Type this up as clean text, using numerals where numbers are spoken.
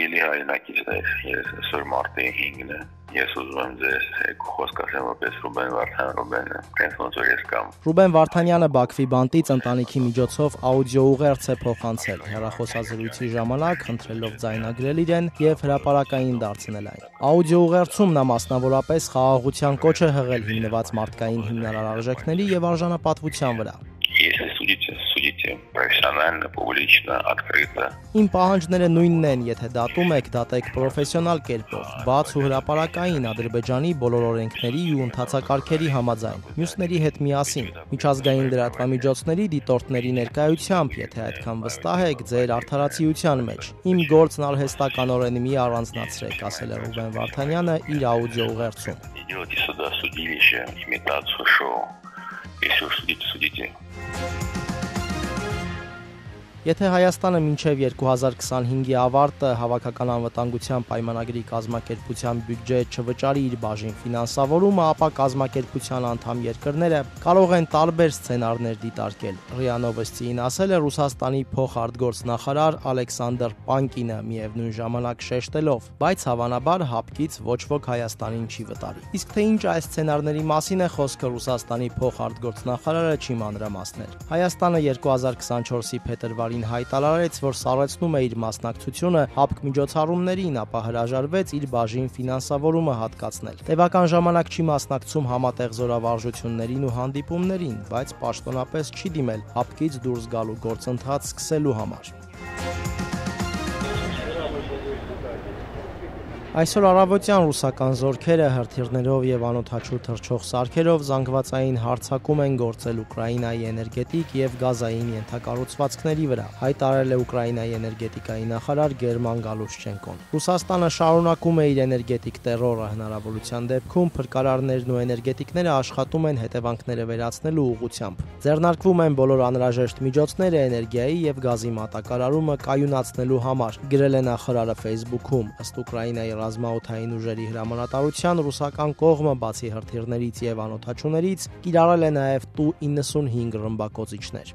Հարգելի հայրենակիցներ, ես այսօր մարտի 5-ն է։ Ես ուզում եմ ձեզ խոսք ասեմ որպես Ռուբեն Վարդանյանը, տենց ոնց որ ես կամ։ Ռուբեն Վարդանյանը Բաքվի բանտից ընտանիքի միջոցով աուդիո ուղերձ է փոխանցել հեռախոսազրույցի ժամանակ, խնդրելով ձայնագրել իրեն եւ հրապարակային դարձնել այն։ Աուդիո ուղերձում նա մասնավորապես խաղաղության կոչ է հղել հիմնված մարդկային հիմնարար արժեքների եւ արժանապատվության վրա։ Если судите профессионально, публично, открыто. Իմ պահանջները նույնն են, եթե դատում եք, դատեք պրոֆեսիոնալ կերպով, բաց ու հրապարակային Ադրբեջանի բոլոր օրենքների ու ընթացակարգերի համաձայն, մյուսների հետ միասին, միջազգային լրատվամիջոցների դիտորդների ներկայությամբ, եթե այդքան վստահ եք ձեր արդարացիության մեջ։ Իմ գործն արհեստականորեն մի առանձնացրեք, ասել է Ռուբեն Վարդանյանը իր աուդիո ուղերձում։ Идете сюда судилище, имитацию шоу. Если уж судите. Եթե Հայաստանը մինչև 2025-ի ավարտը հավաքական անվտանգության պայմանագրի կազմակերպության բյուջե չվճարի իր բաժին ֆինանսավորումը, ապա կազմակերպության անդամ երկրները կարող են տարբեր սցենարներ դիտարկել։ ՌԻԱ Նովոստիին ասել է Ռուսաստանի փոխարտգործնախարար Ալեքսանդր Պանկինը, միևնույն ժամանակ շեշտելով, բայց հավանաբար հապկից ոչ ոք Հայաստանին չի վտարի։ Իսկ թե ինչ այս սցենարների մասին է խոսքը, Ռուսաստանի փոխարտգործնախարարը չի մանրամասնել։ Հայաստանը 2024-ի փետրվարի հայտարարեց, որ սառեցնում է իր մասնակցությունը հապկ միջոցառումներին, ապա հրաժարվեց իր բաժին ֆինանսավորումը հատկացնել։ Տևական ժամանակ չի մասնակցում համատեղ զորավարժություններին ու հանդիպումներին, բայց պաշտոնապես չի դիմել հապկից դուրս գալու գործընթաց սկսելու համար։ Այսօր առավոտյան ռուսական զորքերը հրթիռներով եւ անօդաչու թռչող սարքերով զանգվածային հարձակում են գործել Ուկրաինայի էներգետիկ եւ գազային ենթակառուցվածքների վրա, հայտարարել է Ուկրաինայի էներգետիկայի նախարար Գերման Գալուշչենկոն։ Ռուսաստանը շարունակում է իր էներգետիկ տերորը, հնարավորության դեպքում փրկարարներն ու էներգետիկները աշխատում են հետևանքները վերացնելու ուղղությամբ։ Ձեռնարկվում են բոլոր անհրաժեշտ միջոցները էներգիայի եւ գազի մատակարարումը կայունացնելու համար, գրել է նախարարը Facebook-ում, ըստ Ուկրաինայի ռազմաօդային ուժերի հրամանատարության ռուսական կողմը բացի հրթիռներից եւ անօդաչուներից կիրառել է նաեւ Tu-95 ռմբակոծիչներ։